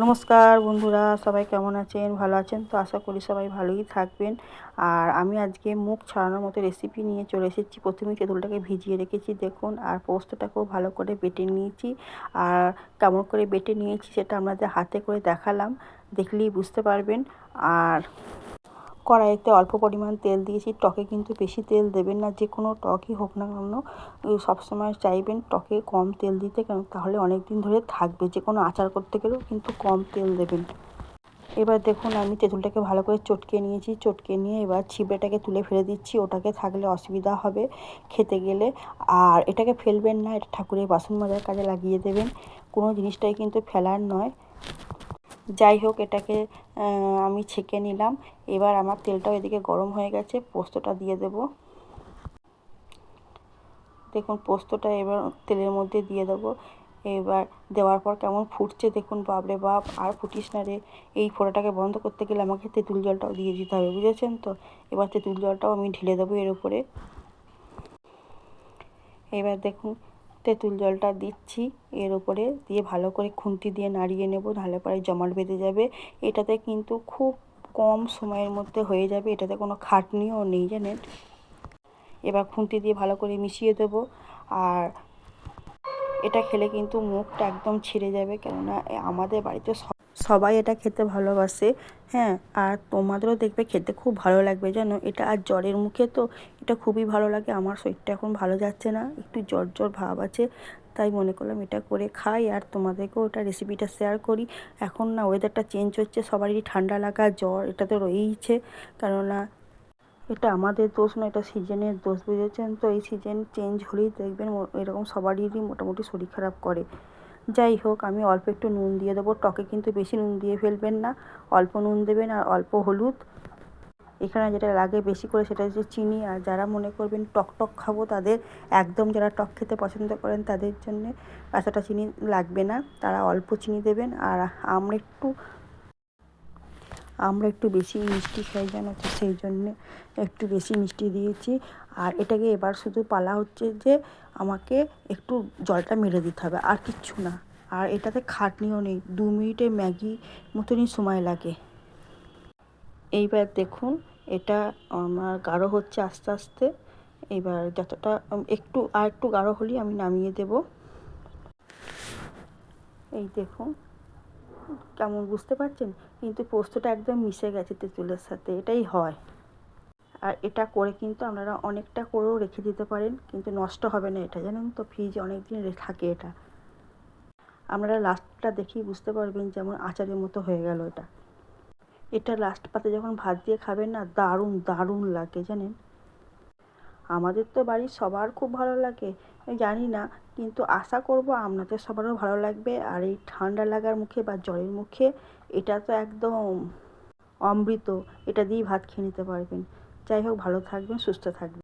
নমস্কার বন্ধুরা, সবাই কেমন আছেন? ভালো আছেন তো? আশা করি সবাই ভালোই থাকবেন। আর আমি আজকে মুখ ছাড়ানোর মতো রেসিপি নিয়ে চলে এসেছি। প্রথমে তেঁতুলটাকে ভিজিয়ে রেখেছি দেখুন, আর পোস্তটাকেও ভালো করে বেটে নিয়েছি। আর কেমন করে বেটে নিয়েছি সেটা আপনাদের হাতে করে দেখালাম, দেখলেই বুঝতে পারবেন। আর কড়াইতে অল্প পরিমাণ তেল দিয়েছি। টকে কিন্তু বেশি তেল দেবেন না, যে কোনো টকই হোক না কেন সবসময় চাইবেন টকে কম তেল দিতে, কেন তাহলে অনেক দিন ধরে থাকবে। যে কোনো আচার করতে গেলেও কিন্তু কম তেল দেবেন। এবার দেখুন আমি তেঁতুলটাকে ভালো করে চটকে নিয়েছি। চটকে নিয়ে এবার ছিবড়েটাকে তুলে ফেলে দিচ্ছি, ওটাকে থাকলে অসুবিধা হবে খেতে গেলে। আর এটাকে ফেলবেন না, এটা ঠাকুরের বাসন মাজার কাজে লাগিয়ে দেবেন। কোনো জিনিসটাই কিন্তু ফেলার নয়। যাই হোক, এটাকে আমি ছেঁকে নিলাম। এবার আমার তেলটাও এদিকে গরম হয়ে গেছে, পোস্তটা দিয়ে দেব। দেখুন পোস্তটা এবার তেলের মধ্যে দিয়ে দেবো। এবার দেওয়ার পর কেমন ফুটছে দেখুন, বাপরে বাপ, আর ফুটিস না রে। এই ফোড়াটাকে বন্ধ করতে গেলে আমাকে তেঁতুল জলটাও দিয়ে দিতে হবে, বুঝেছেন তো? এবার তেঁতুল জলটাও আমি ঢেলে দেবো এর উপরে। এবার দেখুন তেঁতুল জলটা দিচ্ছি এর উপরে, দিয়ে ভালো করে খুন্তি দিয়ে নাড়িয়ে নেব, নাহলে পরে জমাট বেঁধে যাবে। এটাতে কিন্তু খুব কম সময়ের মধ্যে হয়ে যাবে, এটাতে কোনো খাটনিও নেই জানেন। এবার খুন্তি দিয়ে ভালো করে মিশিয়ে দেব। আর এটা খেলে কিন্তু মুখটা একদম ছিঁড়ে যাবে, কেননা আমাদের বাড়িতে সবাই এটা খেতে ভালোবাসে। হ্যাঁ, আর তোমাদেরও দেখবে খেতে খুব ভালো লাগবে জানো এটা। আর জ্বরের মুখে তো এটা খুবই ভালো লাগে। আমার শরীরটা এখন ভালো যাচ্ছে না, একটু জ্বর জ্বর ভাব আছে, তাই মনে করলাম এটা করে খাই আর তোমাদেরকেও এটা রেসিপিটা শেয়ার করি। এখন না ওয়েদারটা চেঞ্জ হচ্ছে, সবারই ঠান্ডা লাগা জ্বর এটা তো রয়েইছে। কেননা এটা আমাদের দোষ না, এটা সিজনের দোষ, বুঝেছেন তো? এই সিজন চেঞ্জ হলেই দেখবেন এরকম সবারই মোটামুটি শরীর খারাপ করে। যাই হোক, আমি অল্প একটু নুন দিয়ে দেবো। টকে কিন্তু বেশি নুন দিয়ে ফেলবেন না, অল্প নুন দেবেন আর অল্প হলুদ। এখানে যেটা লাগে বেশি করে সেটা হচ্ছে চিনি। আর যারা মনে করবেন টক টক খাবো তাদের, একদম যারা টক খেতে পছন্দ করেন তাদের জন্যে এতটা চিনি লাগবে না, তারা অল্প চিনি দেবেন। আর আমরা একটু বেশি মিষ্টি খাই জানো তো, সেই জন্যে একটু বেশি মিষ্টি দিয়েছি। আর এটাকে এবার শুধু পালা হচ্ছে যে আমাকে একটু জলটা মেরে দিতে হবে, আর কিচ্ছু না। আর এটাতে খাটনিও নেই, 2 মিনিটে ম্যাগি মতনই সময় লাগে। এইবার দেখুন এটা আমার গাঢ় হচ্ছে আস্তে আস্তে। এবার যতটা একটু গাঢ় হলেই আমি নামিয়ে দেব। এই দেখুন কেমন, বুঝতে পারছেন? কিন্তু পোস্তটা একদম মিশে গেছে তেঁতুলের সাথে, এটাই হয়। আর এটা করে কিন্তু আপনারা অনেকটা করেও রেখে দিতে পারেন, কিন্তু নষ্ট হবে না এটা, জানেন তো? ফ্রিজে অনেক দিন থাকে এটা। আপনারা লাস্টটা দেখেই বুঝতে পারবেন যেমন আচারের মতো হয়ে গেল এটা। এটা লাস্ট পাতে যখন ভাত দিয়ে খাবেন না, দারুণ দারুণ লাগে জানেন। আমাদের তো বাড়ির সবার খুব ভালো লাগে, জানি না, কিন্তু আশা করব আপনাদের সবারও ভালো লাগবে। আর এই ঠান্ডা লাগার মুখে বা জ্বরের মুখে এটা তো একদম অমৃত, এটা দিয়েই ভাত খেয়ে নিতে পারবেন। যাই হোক, ভালো থাকবেন, সুস্থ থাকবেন।